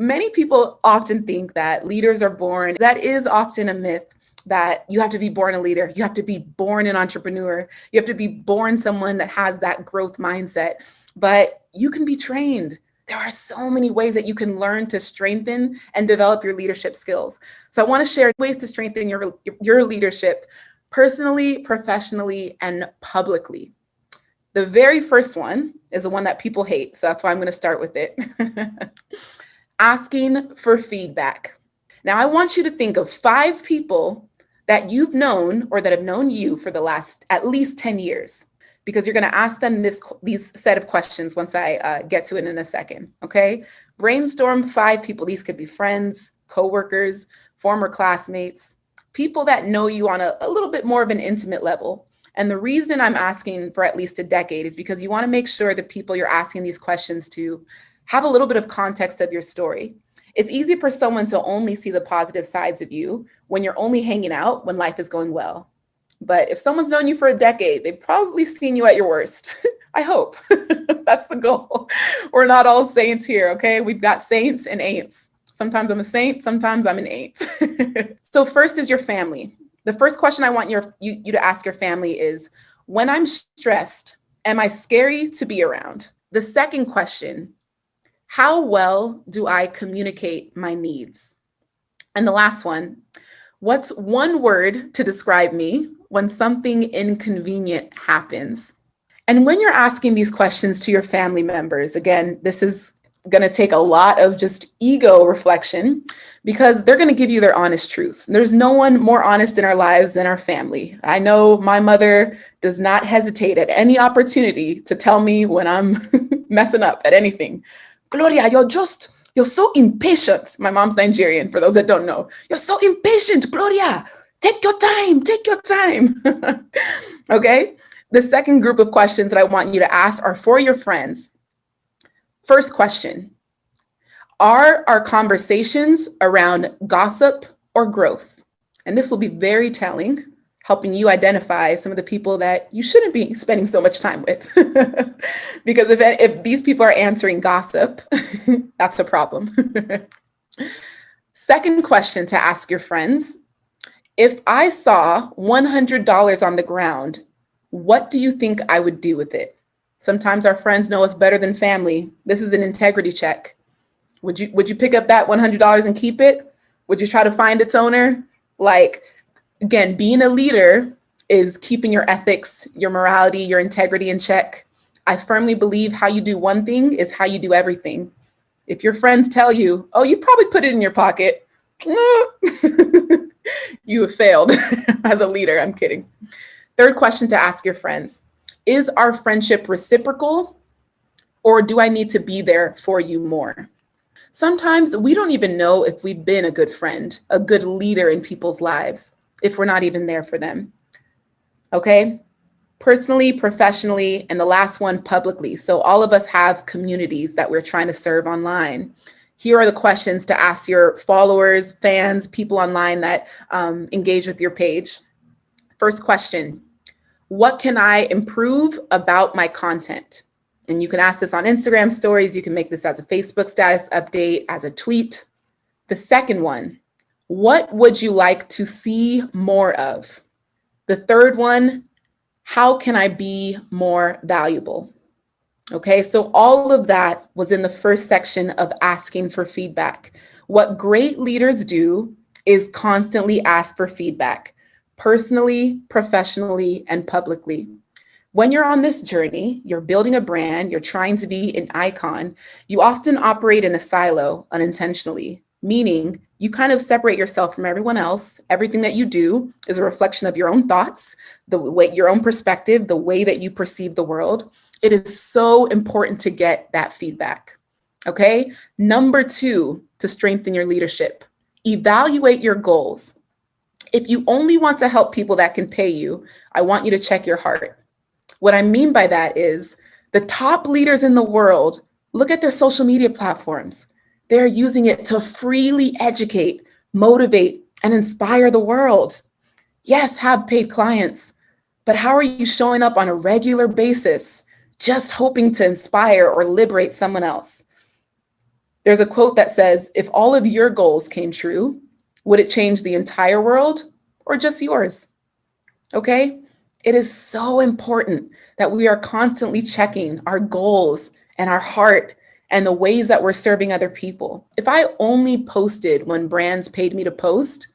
many people often think that leaders are born. That is often a myth, that you have to be born a leader. You have to be born an entrepreneur. You have to be born someone that has that growth mindset. But you can be trained. There are so many ways that you can learn to strengthen and develop your leadership skills. So I want to share ways to strengthen your leadership personally, professionally, and publicly. The very first one is the one that people hate. So that's why I'm going to start with it. Asking for feedback. Now, I want you to think of 5 people that you've known or that have known you for the last at least 10 years, because you're going to ask them these set of questions once I get to it in a second. Okay. Brainstorm 5 people. These could be friends, coworkers, former classmates, people that know you on a little bit more of an intimate level. And the reason I'm asking for at least a decade is because you want to make sure the people you're asking these questions to have a little bit of context of your story. It's easy for someone to only see the positive sides of you when you're only hanging out when life is going well. But if someone's known you for a decade, they've probably seen you at your worst. I hope. That's the goal. We're not all saints here, okay? We've got saints and ain'ts. Sometimes I'm a saint, sometimes I'm an ain't. So first is your family. The first question I want you to ask your family is, when I'm stressed, am I scary to be around? The second question, how well do I communicate my needs? And the last one, what's one word to describe me when something inconvenient happens? And when you're asking these questions to your family members, again, this is going to take a lot of just ego reflection, because they're going to give you their honest truths. There's no one more honest in our lives than our family. I know my mother does not hesitate at any opportunity to tell me when I'm messing up at anything. Gloria, you're so impatient. My mom's Nigerian, for those that don't know. You're so impatient, Gloria. Take your time. Okay? The second group of questions that I want you to ask are for your friends. First question, are our conversations around gossip or growth? And this will be very telling, helping you identify some of the people that you shouldn't be spending so much time with. Because if these people are answering gossip, that's a problem. Second question to ask your friends, if I saw $100 on the ground, what do you think I would do with it? Sometimes our friends know us better than family. This is an integrity check. Would you pick up that $100 and keep it? Would you try to find its owner? Like, again, being a leader is keeping your ethics, your morality, your integrity in check. I firmly believe how you do one thing is how you do everything. If your friends tell you, oh, you probably put it in your pocket, you have failed as a leader. I'm kidding. Third question to ask your friends. Is our friendship reciprocal, or do I need to be there for you more? Sometimes we don't even know if we've been a good friend, a good leader in people's lives, if we're not even there for them. Okay? Personally, professionally, and the last one, publicly. So all of us have communities that we're trying to serve online. Here are the questions to ask your followers, fans, people online that engage with your page. First question. What can I improve about my content? And you can ask this on Instagram stories. You can make this as a Facebook status update, as a tweet. The second one, what would you like to see more of? The third one, how can I be more valuable? Okay, so all of that was in the first section of asking for feedback. What great leaders do is constantly ask for feedback. Personally, professionally, and publicly. When you're on this journey, you're building a brand, you're trying to be an icon, you often operate in a silo unintentionally, meaning you kind of separate yourself from everyone else. Everything that you do is a reflection of your own thoughts, your own perspective, the way that you perceive the world. It is so important to get that feedback. Okay? Number 2, to strengthen your leadership, evaluate your goals. If you only want to help people that can pay you, I want you to check your heart. What I mean by that is the top leaders in the world, look at their social media platforms. They're using it to freely educate, motivate, and inspire the world. Yes, have paid clients, but how are you showing up on a regular basis, just hoping to inspire or liberate someone else? There's a quote that says, if all of your goals came true, would it change the entire world or just yours? Okay? It is so important that we are constantly checking our goals and our heart and the ways that we're serving other people. If I only posted when brands paid me to post,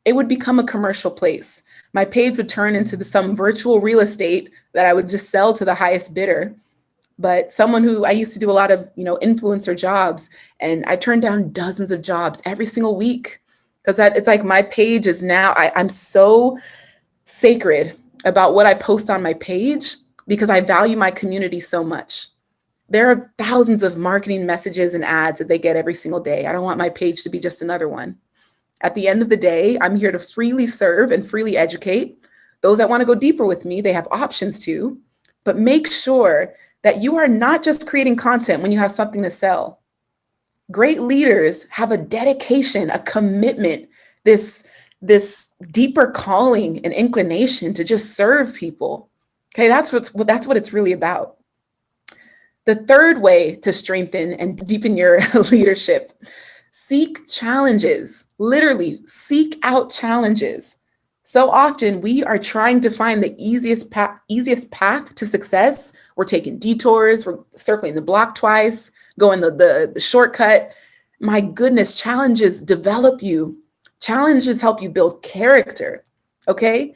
it would become a commercial place. My page would turn into some virtual real estate that I would just sell to the highest bidder. But someone who I used to do a lot of, influencer jobs, and I turned down dozens of jobs every single week because it's like my page is now, I'm so sacred about what I post on my page because I value my community so much. There are thousands of marketing messages and ads that they get every single day. I don't want my page to be just another one. At the end of the day, I'm here to freely serve and freely educate. Those that want to go deeper with me, they have options too, but make sure that you are not just creating content when you have something to sell. Great leaders have a dedication, a commitment, this deeper calling and inclination to just serve people. Okay, that's what it's really about. The third way to strengthen and deepen your leadership, seek challenges. Literally, seek out challenges. So often we are trying to find the easiest path to success. We're taking detours, we're circling the block twice, going the shortcut. My goodness, challenges develop you. Challenges help you build character, okay?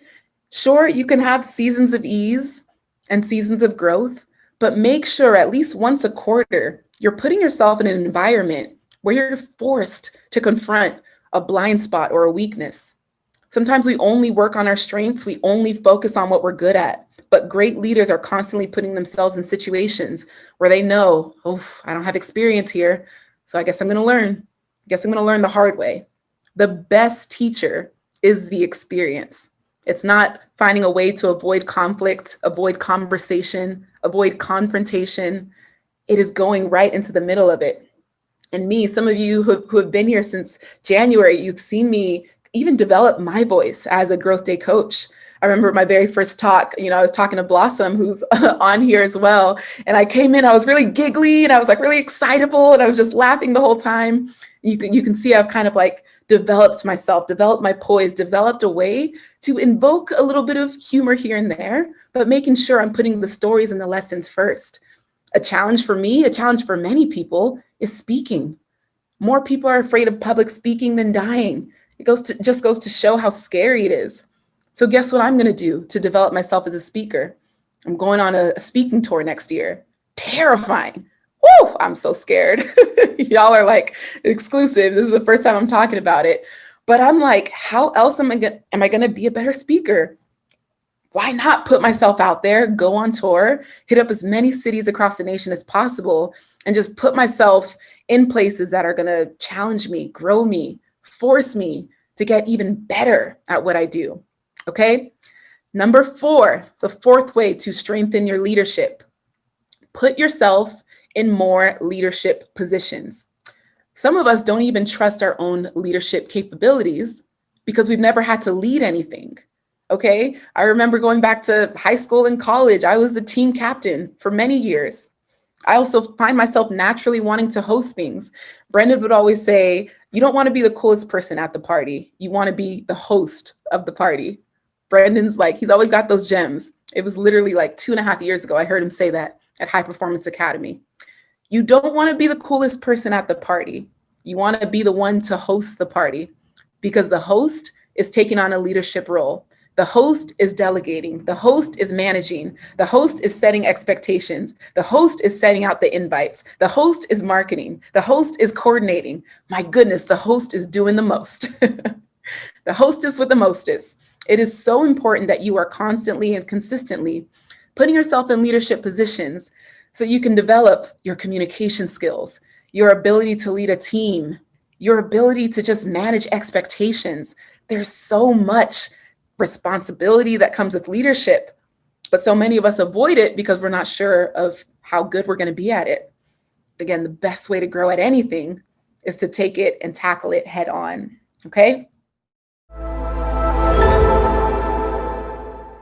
Sure, you can have seasons of ease and seasons of growth, but make sure at least once a quarter, you're putting yourself in an environment where you're forced to confront a blind spot or a weakness. Sometimes we only work on our strengths, we only focus on what we're good at, but great leaders are constantly putting themselves in situations where they know, I don't have experience here, so I guess I'm gonna learn. I guess I'm gonna learn the hard way. The best teacher is the experience. It's not finding a way to avoid conflict, avoid conversation, avoid confrontation. It is going right into the middle of it. And me, some of you who have been here since January, you've seen me even develop my voice as a GrowthDay coach. I remember my very first talk, I was talking to Blossom, who's on here as well. And I came in, I was really giggly and I was like really excitable and I was just laughing the whole time. You can see I've kind of like developed myself, developed my poise, developed a way to invoke a little bit of humor here and there, but making sure I'm putting the stories and the lessons first. A challenge for me, a challenge for many people is speaking. More people are afraid of public speaking than dying. It just goes to show how scary it is. So guess what I'm going to do to develop myself as a speaker? I'm going on a speaking tour next year. Terrifying. Woo, I'm so scared. Y'all are like exclusive. This is the first time I'm talking about it. But I'm like, how else am I going to be a better speaker? Why not put myself out there, go on tour, hit up as many cities across the nation as possible, and just put myself in places that are going to challenge me, grow me, force me to get even better at what I do. Okay. Number 4, the fourth way to strengthen your leadership, put yourself in more leadership positions. Some of us don't even trust our own leadership capabilities because we've never had to lead anything. Okay. I remember going back to high school and college, I was the team captain for many years. I also find myself naturally wanting to host things. Brendan would always say, you don't want to be the coolest person at the party. You want to be the host of the party. Brendan's like, he's always got those gems. It was literally like 2.5 years ago. I heard him say that at High Performance Academy. You don't want to be the coolest person at the party. You want to be the one to host the party because the host is taking on a leadership role. The host is delegating. The host is managing. The host is setting expectations. The host is setting out the invites. The host is marketing. The host is coordinating. My goodness, the host is doing the most. The hostess with the mostest. It is so important that you are constantly and consistently putting yourself in leadership positions so you can develop your communication skills, your ability to lead a team, your ability to just manage expectations. There's so much responsibility that comes with leadership, but so many of us avoid it because we're not sure of how good we're going to be at it. Again, the best way to grow at anything is to take it and tackle it head on. Okay.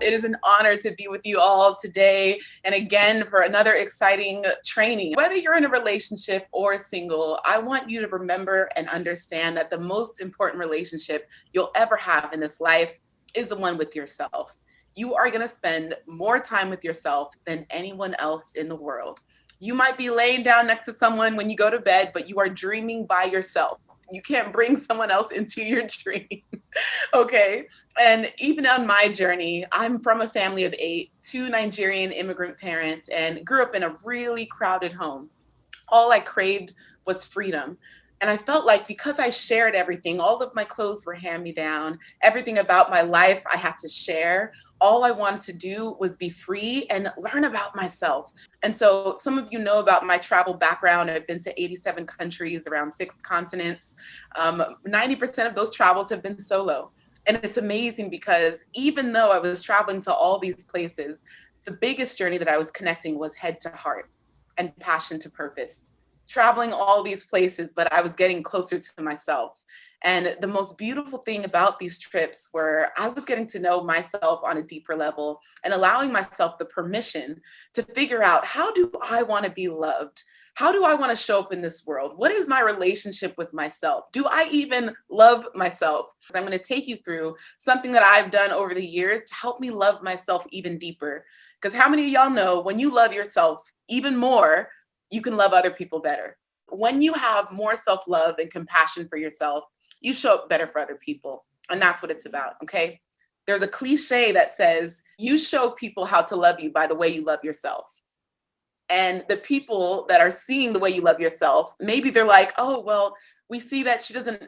It is an honor to be with you all today. And again, for another exciting training. Whether you're in a relationship or single, I want you to remember and understand that the most important relationship you'll ever have in this life is the one with yourself. You are going to spend more time with yourself than anyone else in the world. You might be laying down next to someone when you go to bed, but you are dreaming by yourself. You can't bring someone else into your dream. Okay. And even on my journey, I'm from a family of 8, 2 Nigerian immigrant parents, and grew up in a really crowded home. All I craved was freedom. And I felt like because I shared everything, all of my clothes were hand-me-down, everything about my life I had to share. All I wanted to do was be free and learn about myself. And so some of you know about my travel background. I've been to 87 countries, around 6 continents. 90% of those travels have been solo. And it's amazing because even though I was traveling to all these places, the biggest journey that I was connecting was head to heart and passion to purpose. Traveling all these places, but I was getting closer to myself. And the most beautiful thing about these trips were I was getting to know myself on a deeper level and allowing myself the permission to figure out, how do I want to be loved? How do I want to show up in this world? What is my relationship with myself? Do I even love myself? I'm going to take you through something that I've done over the years to help me love myself even deeper. Because how many of y'all know when you love yourself even more, you can love other people better? When you have more self-love and compassion for yourself, you show up better for other people. And that's what it's about, okay? There's a cliche that says, you show people how to love you by the way you love yourself. And the people that are seeing the way you love yourself, maybe they're like, oh, well, we see that she doesn't,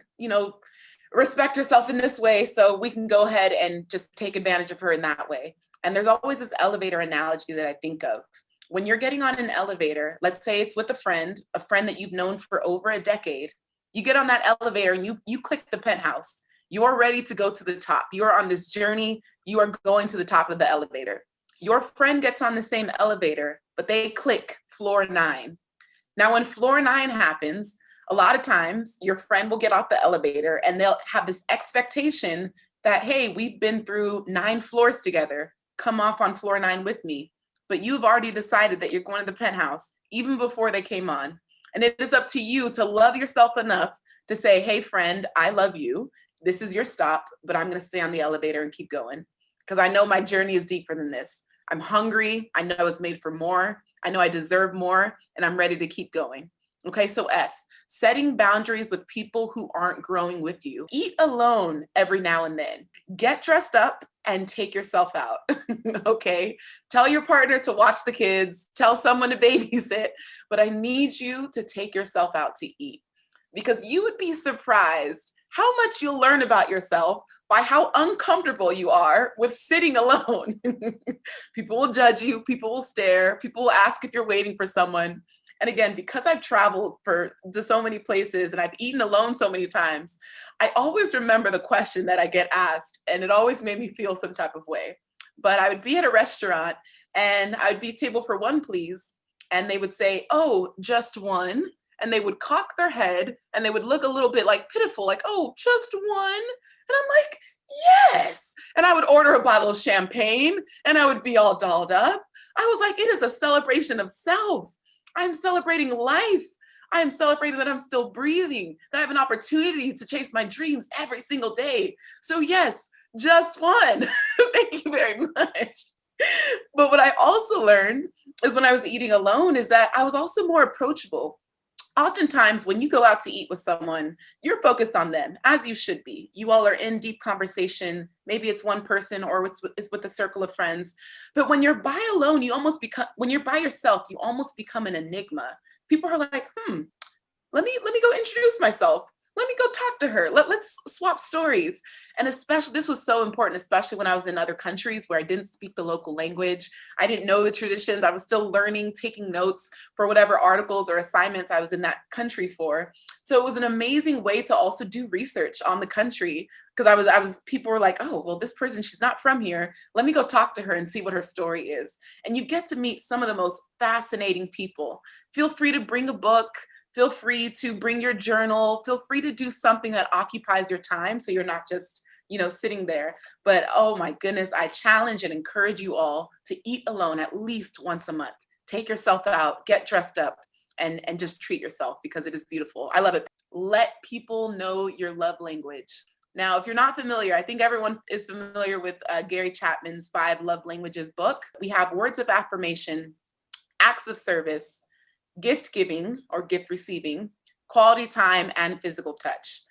respect herself in this way, so we can go ahead and just take advantage of her in that way. And there's always this elevator analogy that I think of. When you're getting on an elevator, let's say it's with a friend that you've known for over a decade, you get on that elevator and you click the penthouse. You're ready to go to the top. You are on this journey. You are going to the top of the elevator. Your friend gets on the same elevator, but they click floor 9. Now, when floor 9 happens, a lot of times your friend will get off the elevator and they'll have this expectation that, hey, we've been through 9 floors together. Come off on floor 9 with me. But you've already decided that you're going to the penthouse even before they came on. And it is up to you to love yourself enough to say, hey, friend, I love you. This is your stop, but I'm going to stay on the elevator and keep going because I know my journey is deeper than this. I'm hungry. I know I was made for more. I know I deserve more, and I'm ready to keep going. Okay, so S, setting boundaries with people who aren't growing with you. Eat alone every now and then. Get dressed up and take yourself out. Okay, tell your partner to watch the kids, tell someone to babysit, but I need you to take yourself out to eat because you would be surprised how much you'll learn about yourself by how uncomfortable you are with sitting alone. People will judge you, people will stare, people will ask if you're waiting for someone. And again, because I've traveled to so many places and I've eaten alone so many times, I always remember the question that I get asked, and it always made me feel some type of way. But I would be at a restaurant and I would be table for 1, please. And they would say, oh, just 1. And they would cock their head and they would look a little bit like pitiful, like, oh, just 1. And I'm like, yes. And I would order a bottle of champagne and I would be all dolled up. I was like, it is a celebration of self. I'm celebrating life. I am celebrating that I'm still breathing, that I have an opportunity to chase my dreams every single day. So yes, just 1. Thank you very much. But what I also learned is when I was eating alone is that I was also more approachable. Oftentimes when you go out to eat with someone, you're focused on them, as you should be. You all are in deep conversation. Maybe it's one person or it's with a circle of friends. But when you're by alone, when you're by yourself, you almost become an enigma. People are like, let me go introduce myself. Let me go talk to her. Let's swap stories. And especially, this was so important, especially when I was in other countries where I didn't speak the local language. I didn't know the traditions. I was still learning, taking notes for whatever articles or assignments I was in that country for. So it was an amazing way to also do research on the country because people were like, oh, well, this person, she's not from here. Let me go talk to her and see what her story is. And you get to meet some of the most fascinating people. Feel free to bring a book. Feel free to bring your journal. Feel free to do something that occupies your time so you're not just sitting there. But oh my goodness, I challenge and encourage you all to eat alone at least once a month. Take yourself out, get dressed up, and just treat yourself, because it is beautiful. I love it. Let people know your love language. Now, if you're not familiar, I think everyone is familiar with Gary Chapman's 5 Love Languages book. We have words of affirmation, acts of service, gift giving or gift receiving, quality time, and physical touch.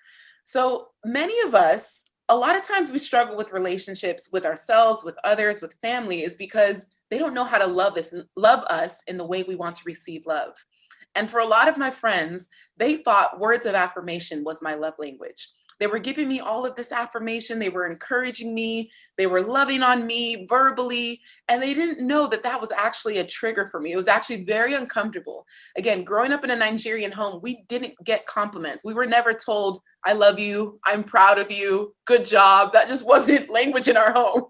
So many of us, a lot of times we struggle with relationships with ourselves, with others, with family, is because they don't know how to love us in the way we want to receive love. And for a lot of my friends, they thought words of affirmation was my love language. They were giving me all of this affirmation. They were encouraging me. They were loving on me verbally. And they didn't know that that was actually a trigger for me. It was actually very uncomfortable. Again, growing up in a Nigerian home, we didn't get compliments. We were never told, I love you, I'm proud of you, good job. That just wasn't language in our home.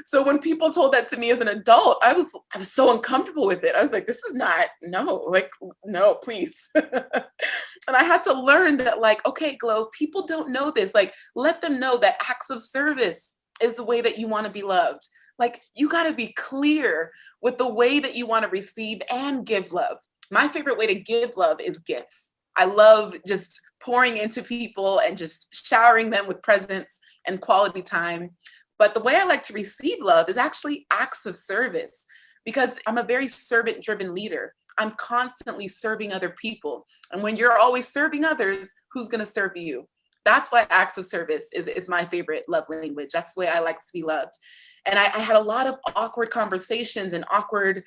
So when people told that to me as an adult, I was so uncomfortable with it. I was like, this is not, no, please. And I had to learn that, like, okay, Glow, people don't know this. Like, let them know that acts of service is the way that you want to be loved. Like, you got to be clear with the way that you want to receive and give love. My favorite way to give love is gifts. I love just pouring into people and just showering them with presents and quality time. But the way I like to receive love is actually acts of service, because I'm a very servant-driven leader. I'm constantly serving other people. And when you're always serving others, who's going to serve you? That's why acts of service is my favorite love language. That's the way I like to be loved. And I had a lot of awkward conversations and awkward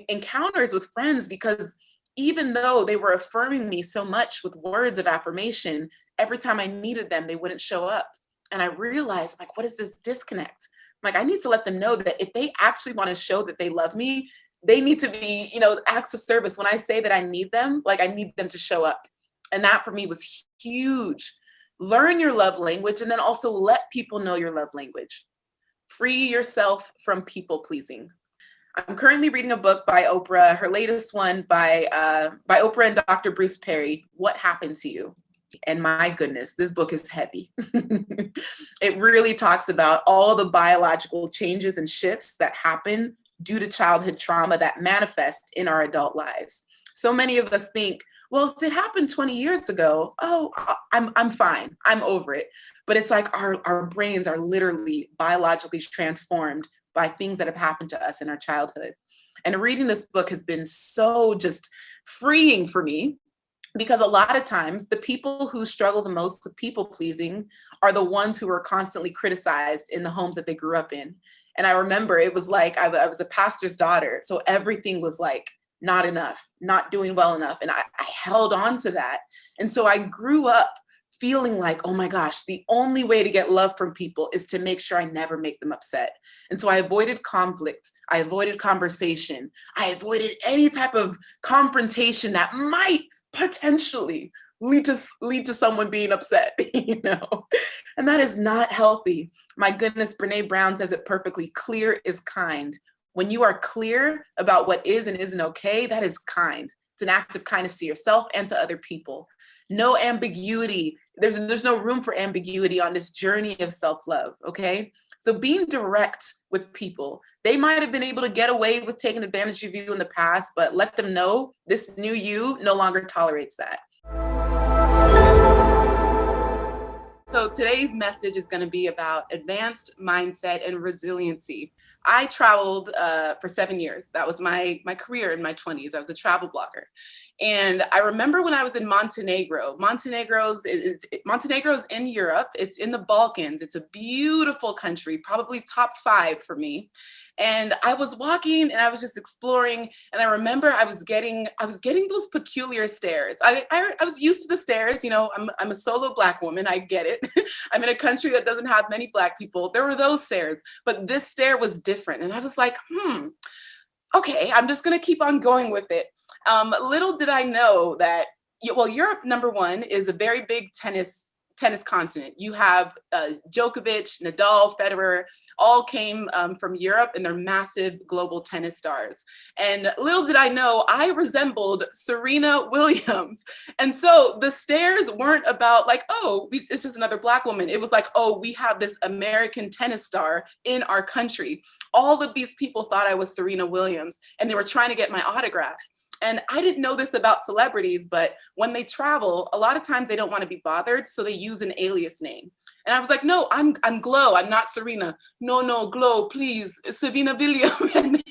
encounters with friends, because even though they were affirming me so much with words of affirmation, every time I needed them, they wouldn't show up. And I realized, like, what is this disconnect? Like, I need to let them know that if they actually want to show that they love me, they need to be, acts of service. When I say that I need them, like, I need them to show up. And that for me was huge. Learn your love language, and then also let people know your love language. Free yourself from people pleasing. I'm currently reading a book by Oprah, her latest one by Oprah and Dr. Bruce Perry, What Happened to You? And my goodness, this book is heavy. It really talks about all the biological changes and shifts that happen due to childhood trauma that manifest in our adult lives. So many of us think, well, if it happened 20 years ago, oh, I'm fine, I'm over it. But it's like our brains are literally biologically transformed by things that have happened to us in our childhood. And reading this book has been so just freeing for me, because a lot of times the people who struggle the most with people pleasing are the ones who are constantly criticized in the homes that they grew up in. And I remember it was like, I was a pastor's daughter. So everything was like, not enough, not doing well enough. And I held on to that. And so I grew up feeling like, oh my gosh, the only way to get love from people is to make sure I never make them upset. And so I avoided conflict. I avoided conversation. I avoided any type of confrontation that might potentially lead to someone being upset, and that is not healthy. My goodness, Brene Brown says it perfectly. Clear is kind. When you are clear about what is and isn't okay, that is kind. It's an act of kindness to yourself and to other people. No ambiguity. There's no room for ambiguity on this journey of self-love, okay? So being direct with people, they might have been able to get away with taking advantage of you in the past, but let them know this new you no longer tolerates that. So today's message is going to be about advanced mindset and resiliency. I traveled for 7 years. That was my career in my 20s. I was a travel blogger. And I remember when I was in Montenegro. Montenegro's in Europe. It's in the Balkans. It's a beautiful country, probably top 5 for me. And I was walking and I was just exploring. And I remember I was getting those peculiar stares. I was used to the stares. I'm a solo Black woman. I get it. I'm in a country that doesn't have many Black people. There were those stares, but this stare was different. And I was like, okay, I'm just going to keep on going with it. Little did I know that, Europe, number one, is a very big tennis tennis continent. You have Djokovic, Nadal, Federer, all came from Europe, and they're massive global tennis stars. And little did I know, I resembled Serena Williams. And so the stares weren't about like, oh, it's just another Black woman. It was like, oh, we have this American tennis star in our country. All of these people thought I was Serena Williams, and they were trying to get my autograph. And I didn't know this about celebrities, but when they travel, a lot of times they don't want to be bothered, so they use an alias name. And I was like, no, I'm Glow, I'm not Serena. No, Glow, please, Serena Williams. And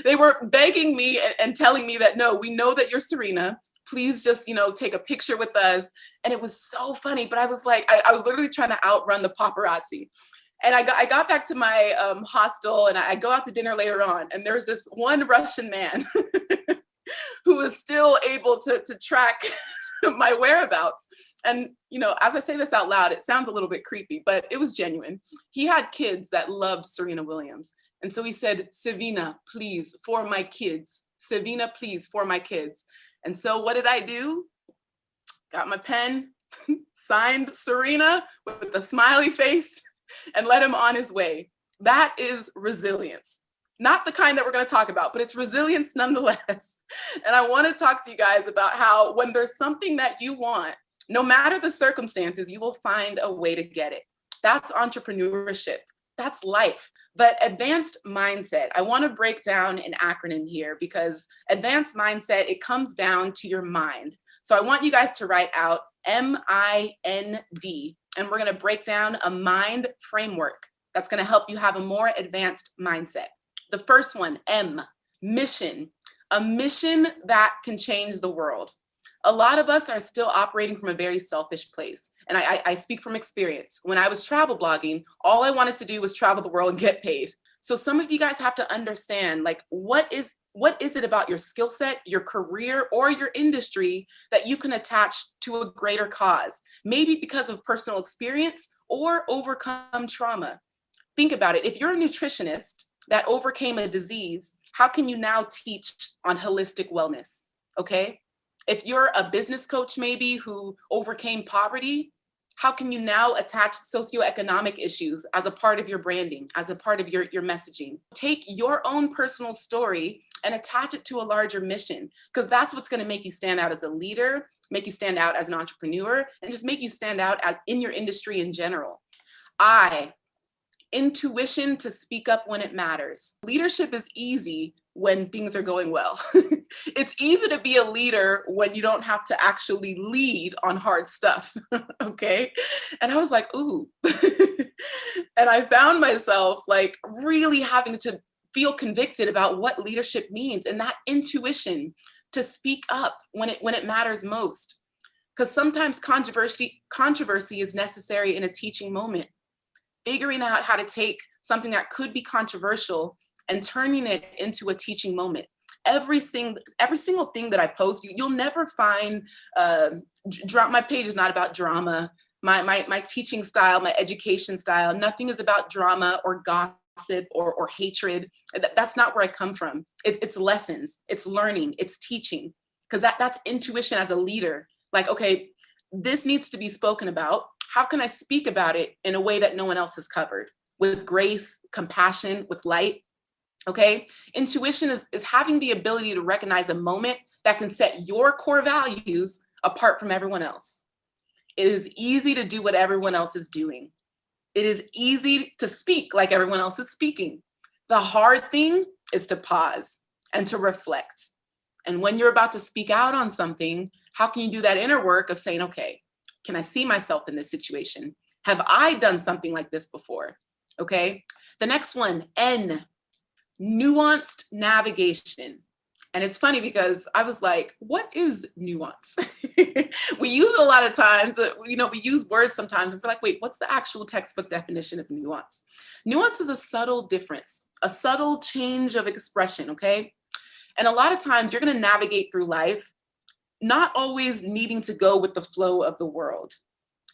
they were begging me and telling me that, no, we know that you're Serena. Please just, take a picture with us. And it was so funny, but I was like, I was literally trying to outrun the paparazzi. And I got back to my hostel, and I go out to dinner later on, and there's this one Russian man who was still able to track my whereabouts. And, as I say this out loud, it sounds a little bit creepy, but it was genuine. He had kids that loved Serena Williams. And so he said, Savina, please, for my kids. Savina, please, for my kids. And so what did I do? Got my pen, signed Serena with a smiley face, and let him on his way. That is resilience. Not the kind that we're going to talk about, but it's resilience nonetheless. And I want to talk to you guys about how when there's something that you want, no matter the circumstances, you will find a way to get it. That's entrepreneurship. That's life. But advanced mindset, I want to break down an acronym here, because advanced mindset, it comes down to your mind. So I want you guys to write out MIND, and we're going to break down a mind framework that's going to help you have a more advanced mindset. The first one, M, mission, a mission that can change the world. A lot of us are still operating from a very selfish place. And I speak from experience. When I was travel blogging, all I wanted to do was travel the world and get paid. So some of you guys have to understand, like, what is it about your skill set, your career, or your industry that you can attach to a greater cause? Maybe because of personal experience or overcome trauma. Think about it. If you're a nutritionist that overcame a disease, how can you now teach on holistic wellness? Okay. If you're a business coach, maybe, who overcame poverty, how can you now attach socioeconomic issues as a part of your branding, as a part of your messaging? Take your own personal story and attach it to a larger mission, because that's what's going to make you stand out as a leader, make you stand out as an entrepreneur, and just make you stand out in your industry in general. Intuition to speak up when it matters. Leadership is easy when things are going well. It's easy to be a leader when you don't have to actually lead on hard stuff, okay? And I was like, ooh. And I found myself like really having to feel convicted about what leadership means, and that intuition to speak up when it matters most. Because sometimes controversy is necessary in a teaching moment. Figuring out how to take something that could be controversial and turning it into a teaching moment. Every single thing that I post, you'll never find, my page is not about drama. My teaching style, my education style, nothing is about drama or gossip or hatred. That's not where I come from. It's lessons, it's learning, it's teaching, because that's intuition as a leader. Like, okay, this needs to be spoken about. How can I speak about it in a way that no one else has covered? With grace, compassion, with light, okay? Intuition is having the ability to recognize a moment that can set your core values apart from everyone else. It is easy to do what everyone else is doing. It is easy to speak like everyone else is speaking. The hard thing is to pause and to reflect. And when you're about to speak out on something, how can you do that inner work of saying, okay, can I see myself in this situation? Have I done something like this before? Okay. The next one, N, nuanced navigation. And it's funny because I was like, what is nuance? We use it a lot of times, but we use words sometimes and we're like, wait, what's the actual textbook definition of nuance? Nuance is a subtle difference, a subtle change of expression, okay? And a lot of times you're going to navigate through life not always needing to go with the flow of the world.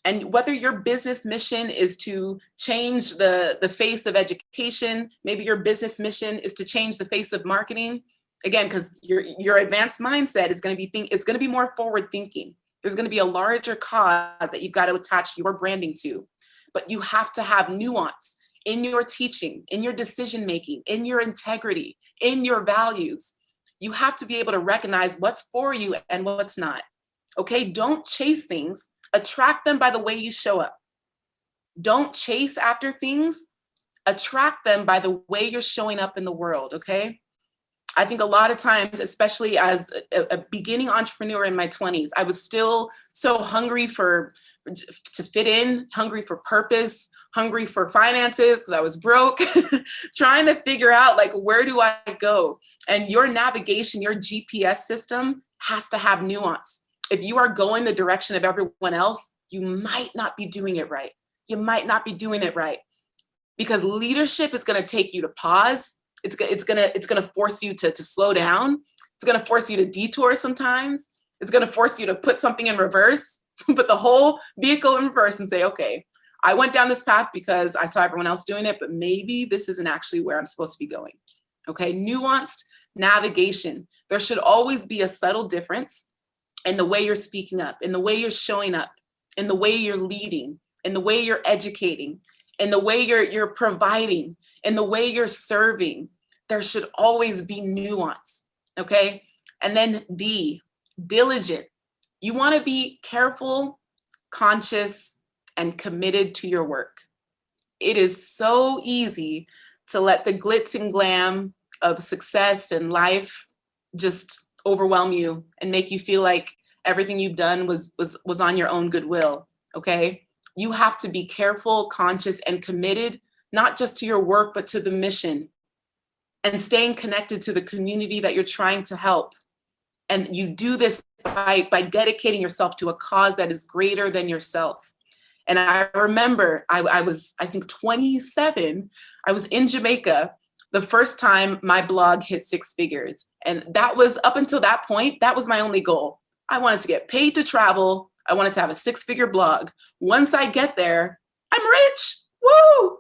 And whether your business mission is to change the face of education, maybe your business mission is to change the face of marketing, again, because your advanced mindset is going to be more forward thinking. There's going to be a larger cause that you've got to attach your branding to. But you have to have nuance in your teaching, in your decision-making, in your integrity, in your values. You have to be able to recognize what's for you and what's not. Okay, don't chase things. Attract them by the way you show up. Don't chase after things. Attract them by the way you're showing up in the world, okay? I think a lot of times, especially as a beginning entrepreneur in my 20s, I was still so hungry to fit in, hungry for purpose, hungry for finances because I was broke, trying to figure out like, where do I go? And your navigation, your GPS system has to have nuance. If you are going the direction of everyone else, you might not be doing it right. You might not be doing it right because leadership is going to take you to pause. It's gonna force you to slow down. It's gonna force you to detour sometimes. It's gonna force you to put something in reverse, put the whole vehicle in reverse and say, okay, I went down this path because I saw everyone else doing it, but maybe this isn't actually where I'm supposed to be going. Okay, nuanced navigation. There should always be a subtle difference in the way you're speaking up, in the way you're showing up, in the way you're leading, in the way you're educating, in the way you're providing, in the way you're serving. There should always be nuance, okay? And then D, diligent. You want to be careful, conscious, and committed to your work. It is so easy to let the glitz and glam of success and life just overwhelm you and make you feel like everything you've done was on your own goodwill, okay? You have to be careful, conscious, and committed, not just to your work, but to the mission and staying connected to the community that you're trying to help. And you do this by dedicating yourself to a cause that is greater than yourself. And I remember I was, I think 27, I was in Jamaica the first time my blog hit 6 figures. And that was, up until that point, that was my only goal. I wanted to get paid to travel. I wanted to have a 6-figure blog. Once I get there, I'm rich. Woo!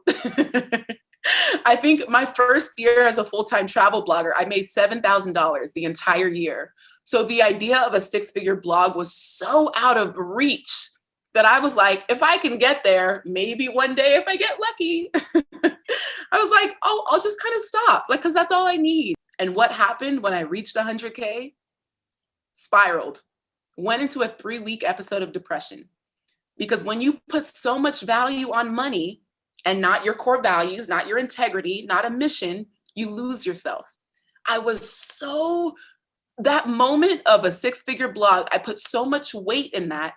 I think my first year as a full-time travel blogger, I made $7,000 the entire year. So the idea of a 6-figure blog was so out of reach that I was like, if I can get there, maybe one day if I get lucky. I was like, oh, I'll just kind of stop, like, because that's all I need. And what happened when I reached 100K? Spiraled. Went into a 3-week episode of depression. Because when you put so much value on money and not your core values, not your integrity, not a mission, you lose yourself. I was so, that moment of a 6-figure blog, I put so much weight in that.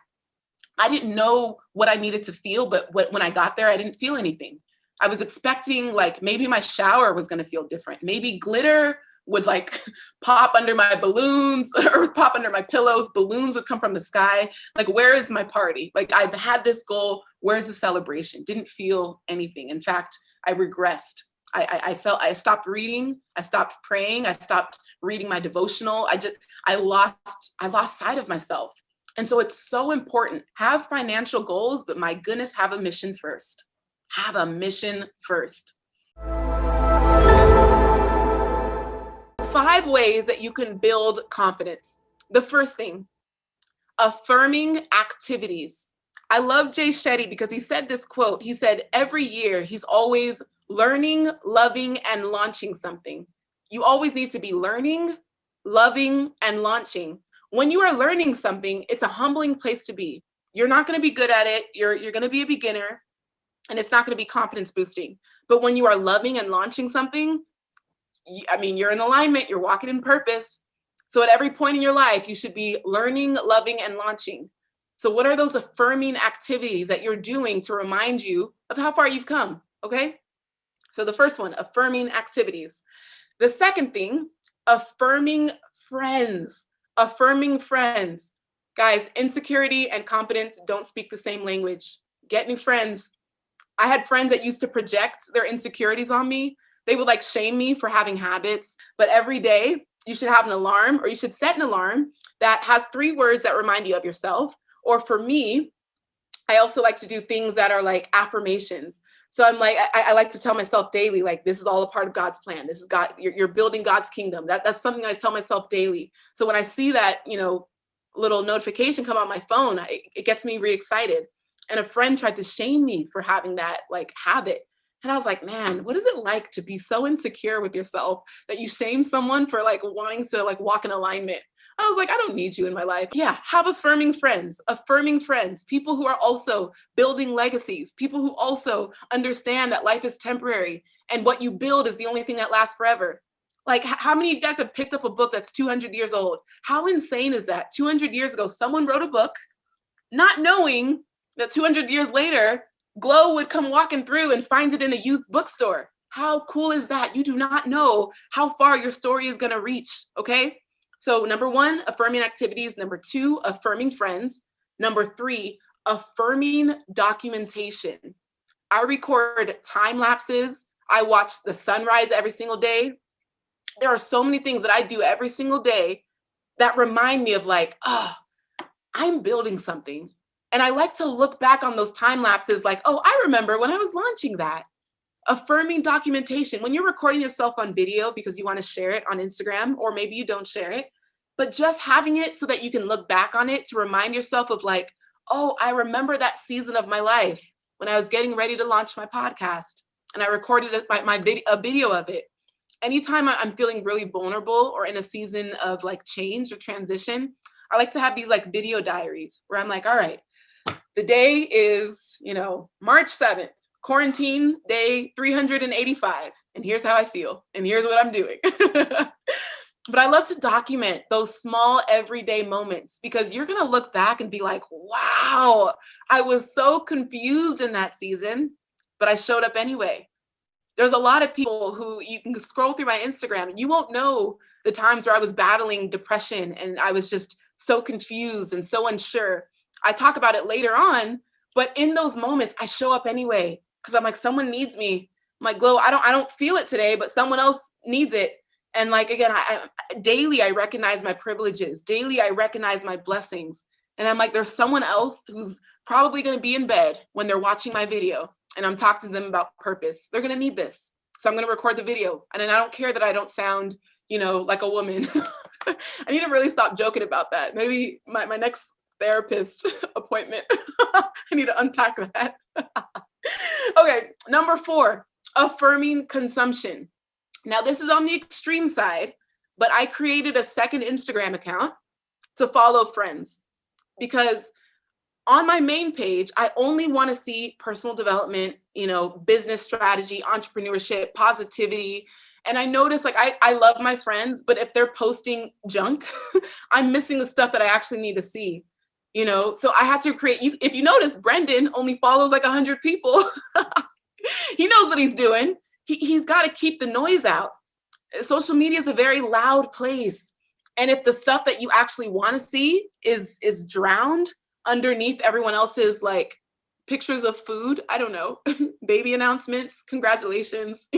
I didn't know what I needed to feel, but when I got there, I didn't feel anything. I was expecting like maybe my shower was going to feel different. Maybe glitter would like pop under my balloons or pop under my pillows. Balloons would come from the sky. Like, where is my party? Like, I've had this goal. Where's the celebration? Didn't feel anything. In fact, I regressed. I felt, I stopped reading. I stopped praying. I stopped reading my devotional. I lost sight of myself. And so it's so important. Have financial goals, but my goodness, have a mission first. Have a mission first. 5 ways that you can build confidence. The first thing, affirming activities. I love Jay Shetty because he said this quote. He said, every year he's always learning, loving, and launching something. You always need to be learning, loving, and launching. When you are learning something, it's a humbling place to be. You're not going to be good at it. You're going to be a beginner, and it's not going to be confidence boosting. But when you are loving and launching something, I mean, you're in alignment, you're walking in purpose. So at every point in your life, you should be learning, loving, and launching. So what are those affirming activities that you're doing to remind you of how far you've come? Okay. So the first one, affirming activities. The second thing, affirming friends. Affirming friends. Guys, insecurity and confidence don't speak the same language. Get new friends. I had friends that used to project their insecurities on me. They would like shame me for having habits, but every day you should have an alarm, or you should set an alarm that has 3 words that remind you of yourself. Or for me, I also like to do things that are like affirmations. So I'm like, I like to tell myself daily, like, this is all a part of God's plan. This is God, you're building God's kingdom. That's something I tell myself daily. So when I see that, you know, little notification come on my phone, it gets me re-excited. And a friend tried to shame me for having that like habit. And I was like, man, what is it like to be so insecure with yourself that you shame someone for like wanting to like walk in alignment? I was like, I don't need you in my life. Yeah, have affirming friends, people who are also building legacies, people who also understand that life is temporary and what you build is the only thing that lasts forever. Like, how many of you guys have picked up a book that's 200 years old? How insane is that? 200 years ago, someone wrote a book not knowing that 200 years later, Glow would come walking through and finds it in a used bookstore. How cool is that? You do not know how far your story is going to reach, okay? So number 1, affirming activities. Number 2, affirming friends. Number 3, affirming documentation. I record time lapses. I watch the sunrise every single day. There are so many things that I do every single day that remind me of like, oh, I'm building something. And I like to look back on those time lapses like, oh, I remember when I was launching that. Affirming documentation. When you're recording yourself on video because you want to share it on Instagram, or maybe you don't share it, but just having it so that you can look back on it to remind yourself of like, oh, I remember that season of my life when I was getting ready to launch my podcast and I recorded a video of it. Anytime I'm feeling really vulnerable or in a season of like change or transition, I like to have these like video diaries where I'm like, all right, the day is, March 7th, quarantine day 385. And here's how I feel. And here's what I'm doing. But I love to document those small everyday moments because you're going to look back and be like, wow, I was so confused in that season, but I showed up anyway. There's a lot of people who you can scroll through my Instagram and you won't know the times where I was battling depression and I was just so confused and so unsure. I talk about it later on, but in those moments, I show up anyway because I'm like, someone needs me. I'm like, Glow, I don't feel it today, but someone else needs it. And like, again, I daily, I recognize my privileges. Daily, I recognize my blessings. And I'm like, there's someone else who's probably going to be in bed when they're watching my video. And I'm talking to them about purpose. They're going to need this. So I'm going to record the video. And then I don't care that I don't sound, like a woman. I need to really stop joking about that. Maybe my next therapist appointment, I need to unpack that. Okay, number 4, affirming consumption. Now, this is on the extreme side, but I created a second Instagram account to follow friends because on my main page, I only want to see personal development, business strategy, entrepreneurship, positivity. And I notice like I love my friends, but if they're posting junk, I'm missing the stuff that I actually need to see. So I had to create, if you notice, Brendan only follows like 100 people. He knows what he's doing. He's got to keep the noise out. Social media is a very loud place. And if the stuff that you actually want to see is drowned underneath everyone else's like pictures of food, I don't know, baby announcements, congratulations.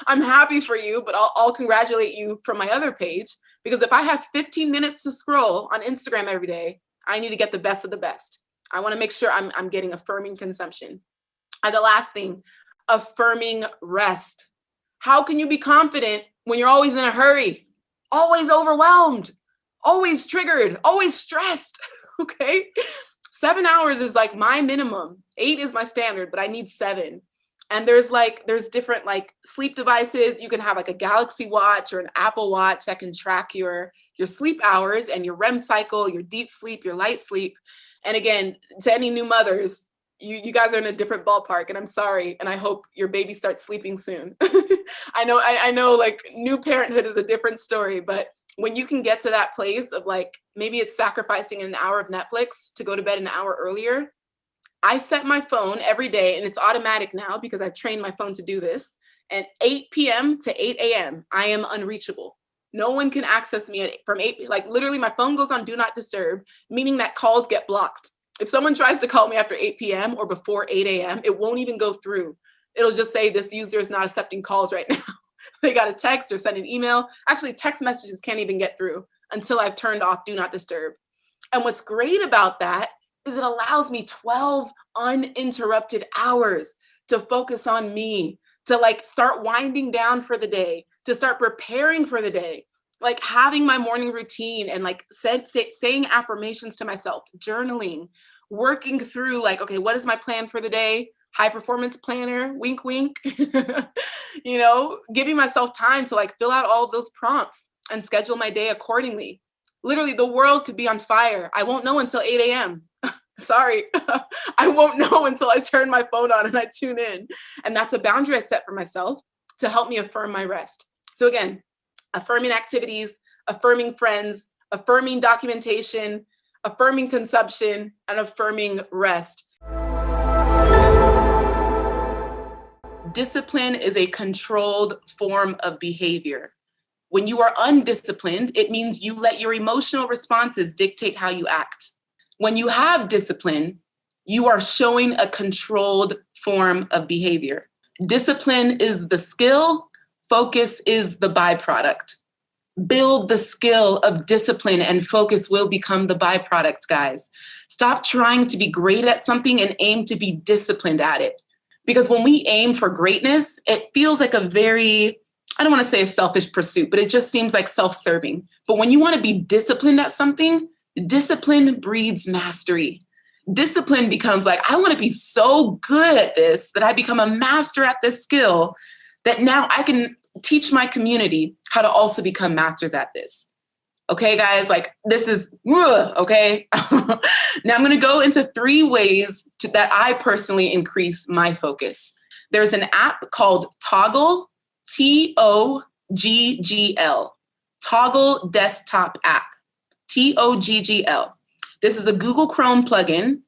I'm happy for you, but I'll congratulate you from my other page, because if I have 15 minutes to scroll on Instagram every day, I need to get the best of the best. I want to make sure I'm getting affirming consumption. And the last thing, affirming rest. How can you be confident when you're always in a hurry, always overwhelmed, always triggered, always stressed? Okay. 7 hours is like my minimum. 8 is my standard, but I need 7. And there's different like sleep devices. You can have like a Galaxy Watch or an Apple Watch that can track your sleep hours and your REM cycle, your deep sleep, your light sleep. And again, to any new mothers, you guys are in a different ballpark, and I'm sorry. And I hope your baby starts sleeping soon. I know like new parenthood is a different story, but when you can get to that place of like, maybe it's sacrificing an hour of Netflix to go to bed an hour earlier. I set my phone every day, and it's automatic now because I've trained my phone to do this. And 8 p.m. to 8 a.m., I am unreachable. No one can access me from 8, like literally my phone goes on do not disturb, meaning that calls get blocked. If someone tries to call me after 8 p.m. or before 8 a.m., it won't even go through. It'll just say this user is not accepting calls right now. They got a text or send an email. Actually, text messages can't even get through until I've turned off do not disturb. And what's great about that is it allows me 12 uninterrupted hours to focus on me, to like start winding down for the day, to start preparing for the day. like having my morning routine and like saying affirmations to myself, journaling, working through like, okay, what is my plan for the day? High performance planner, wink, wink, you know, giving myself time to like fill out all of those prompts and schedule my day accordingly. Literally, the world could be on fire. I won't know until 8 a.m. Sorry, I won't know until I turn my phone on and I tune in. And that's a boundary I set for myself to help me affirm my rest. So again, affirming activities, affirming friends, affirming documentation, affirming consumption, and affirming rest. Discipline is a controlled form of behavior. When you are undisciplined, it means you let your emotional responses dictate how you act. When you have discipline, you are showing a controlled form of behavior. Discipline is the skill, focus is the byproduct. Build the skill of discipline and focus will become the byproduct, guys. Stop trying to be great at something and aim to be disciplined at it. Because when we aim for greatness, it feels like a very, I don't want to say a selfish pursuit, but it just seems like self-serving. But when you want to be disciplined at something, discipline breeds mastery. Discipline becomes like, I want to be so good at this that I become a master at this skill that now I can teach my community how to also become masters at this. Okay, guys, like this is, okay. Now I'm going to go into 3 ways that I personally increase my focus. There's an app called Toggl, Toggl, Toggl desktop app, Toggl. This is a Google Chrome plugin,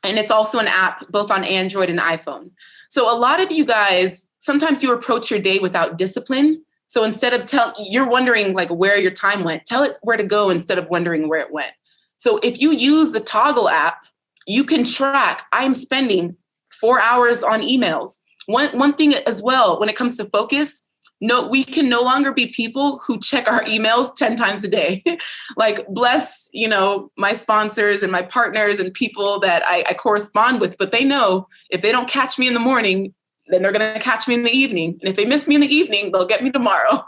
and it's also an app both on Android and iPhone. So a lot of you guys, sometimes you approach your day without discipline. So instead of you're wondering like where your time went, tell it where to go instead of wondering where it went. So if you use the Toggl app, you can track, I'm spending 4 hours on emails. One thing as well, when it comes to focus, no, we can no longer be people who check our emails 10 times a day. Like bless, you know, my sponsors and my partners and people that I correspond with, but they know if they don't catch me in the morning, then they're going to catch me in the evening. And if they miss me in the evening, they'll get me tomorrow.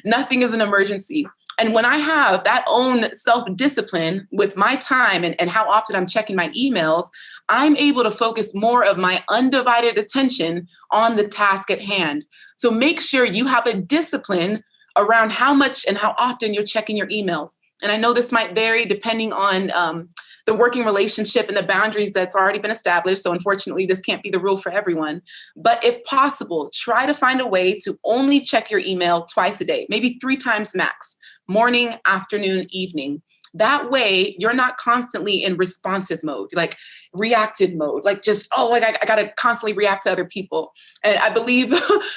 Nothing is an emergency. And when I have that own self-discipline with my time and how often I'm checking my emails, I'm able to focus more of my undivided attention on the task at hand. So make sure you have a discipline around how much and how often you're checking your emails. And I know this might vary depending on the working relationship and the boundaries that's already been established. So unfortunately, this can't be the rule for everyone. But if possible, try to find a way to only check your email twice a day, maybe 3 times max, morning, afternoon, evening. That way, you're not constantly in responsive mode, like reactive mode, like just, I got to constantly react to other people. And I believe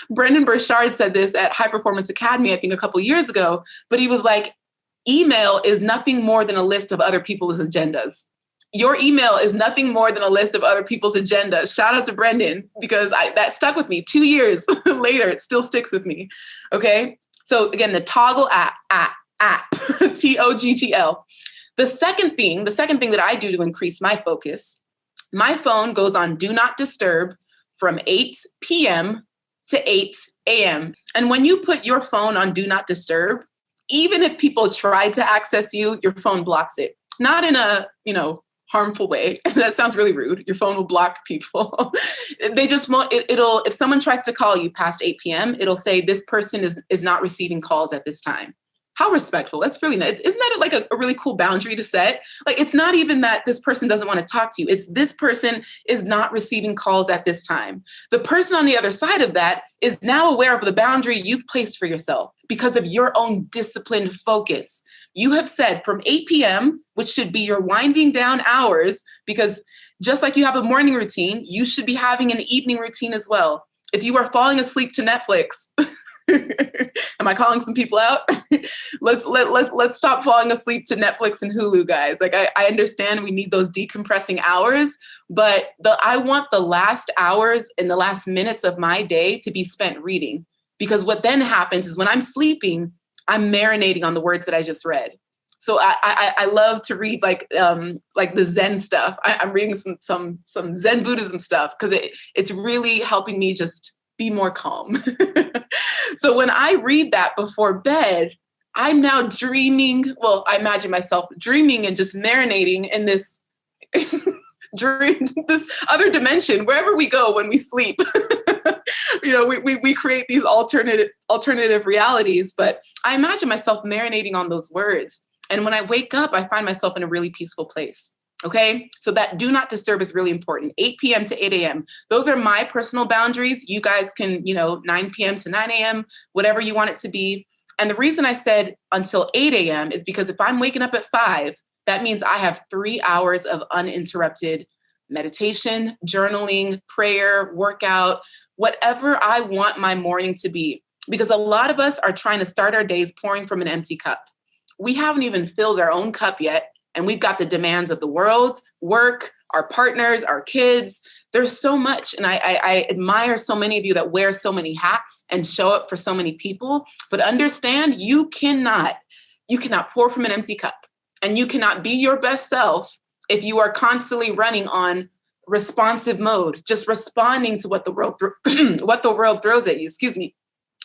BURCHARD said this at High Performance Academy, I think a couple of years ago, but he was like, email is nothing more than a list of other people's agendas. Your email is nothing more than a list of other people's agendas. Shout out to Brendan, because that stuck with me 2 years later. It still sticks with me. Okay. So again, the Toggl app, Toggl. The second thing that I do to increase my focus, my phone goes on do not disturb from 8 p.m. to 8 a.m. And when you put your phone on do not disturb, even if people try to access you, your phone blocks it. Not in a, harmful way. That sounds really rude. Your phone will block people. They just won't, it'll, if someone tries to call you past 8 p.m., it'll say this person is not receiving calls at this time. How respectful. That's really nice. Isn't that like a really cool boundary to set? Like, it's not even that this person doesn't want to talk to you. It's this person is not receiving calls at this time. The person on the other side of that is now aware of the boundary you've placed for yourself because of your own disciplined focus. You have said from 8 p.m., which should be your winding down hours, because just like you have a morning routine, you should be having an evening routine as well. If you are falling asleep to Netflix, am I calling some people out? Let's stop falling asleep to Netflix and Hulu, guys. Like I understand we need those decompressing hours, but I want the last hours and the last minutes of my day to be spent reading, because what then happens is when I'm sleeping, I'm marinating on the words that I just read. So I love to read like the Zen stuff. I'm reading some Zen Buddhism stuff because it's really helping me just be more calm. So when I read that before bed, I'm now dreaming. Well, I imagine myself dreaming and just marinating in this dream, this other dimension, wherever we go when we sleep. We create these alternative realities, but I imagine myself marinating on those words. And when I wake up, I find myself in a really peaceful place. Okay, so that do not disturb is really important. 8 p.m. to 8 a.m. Those are my personal boundaries. You guys can, 9 p.m. to 9 a.m., whatever you want it to be. And the reason I said until 8 a.m. is because if I'm waking up at 5, that means I have 3 hours of uninterrupted meditation, journaling, prayer, workout, whatever I want my morning to be. Because a lot of us are trying to start our days pouring from an empty cup. We haven't even filled our own cup yet. And we've got the demands of the world, work, our partners, our kids. There's so much. And I admire so many of you that wear so many hats and show up for so many people. But understand, you cannot pour from an empty cup. And you cannot be your best self if you are constantly running on responsive mode, just responding to what the world throws at you. Excuse me.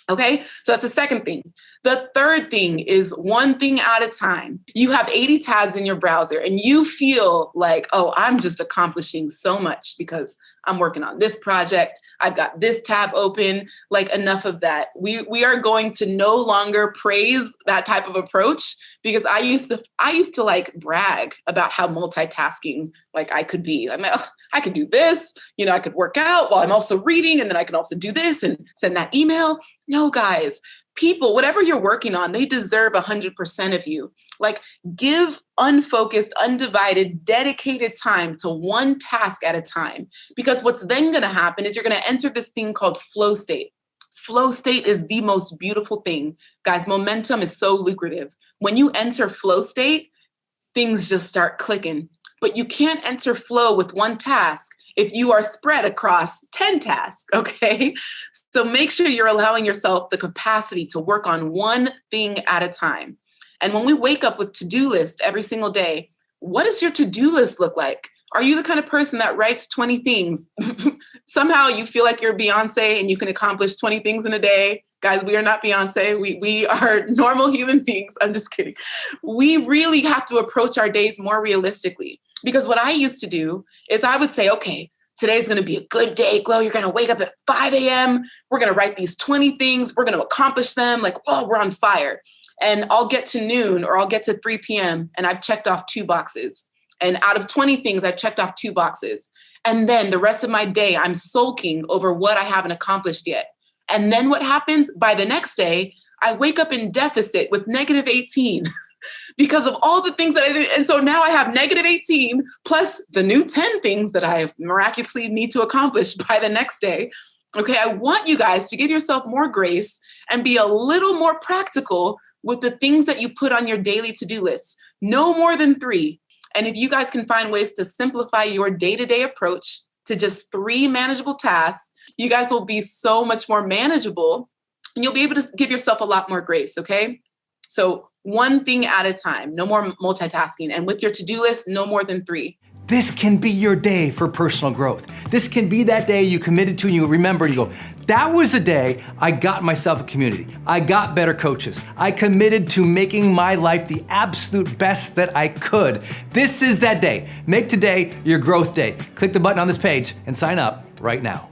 Okay, so that's the second thing. The third thing is one thing at a time. You have 80 tabs in your browser and you feel like, oh, I'm just accomplishing so much because I'm working on this project. I've got this tab open, like enough of that. We are going to no longer praise that type of approach because I used to like brag about how multitasking like I could be. I'm like, oh, I could do this, I could work out while I'm also reading, and then I can also do this and send that email. No, guys, people, whatever you're working on, they deserve 100% of you. Like, give unfocused, undivided, dedicated time to one task at a time. Because what's then going to happen is you're going to enter this thing called flow state. Flow state is the most beautiful thing. Guys, momentum is so lucrative. When you enter flow state, things just start clicking. But you can't enter flow with one task if you are spread across 10 tasks, okay? So make sure you're allowing yourself the capacity to work on one thing at a time. And when we wake up with to-do list every single day, what does your to-do list look like? Are you the kind of person that writes 20 things? Somehow you feel like you're Beyonce and you can accomplish 20 things in a day. Guys, we are not Beyonce. We are normal human beings. I'm just kidding. We really have to approach our days more realistically. Because what I used to do is I would say, okay, today's going to be a good day, Glo. You're going to wake up at 5 a.m. We're going to write these 20 things. We're going to accomplish them. Like, oh, we're on fire. And I'll get to noon or I'll get to 3 p.m. and I've checked off 2 boxes. And out of 20 things, I've checked off 2 boxes. And then the rest of my day, I'm sulking over what I haven't accomplished yet. And then what happens? By the next day, I wake up in deficit with negative 18 because of all the things that I did. And so now I have negative 18 plus the new 10 things that I miraculously need to accomplish by the next day. Okay, I want you guys to give yourself more grace and be a little more practical with the things that you put on your daily to-do list. No more than 3. And if you guys can find ways to simplify your day-to-day approach to just 3 manageable tasks, you guys will be so much more manageable and you'll be able to give yourself a lot more grace, okay? So one thing at a time, no more multitasking. And with your to-do list, no more than 3. This can be your day for personal growth. This can be that day you committed to and you remember and you go, that was the day I got myself a community. I got better coaches. I committed to making my life the absolute best that I could. This is that day. Make today your growth day. Click the button on this page and sign up right now.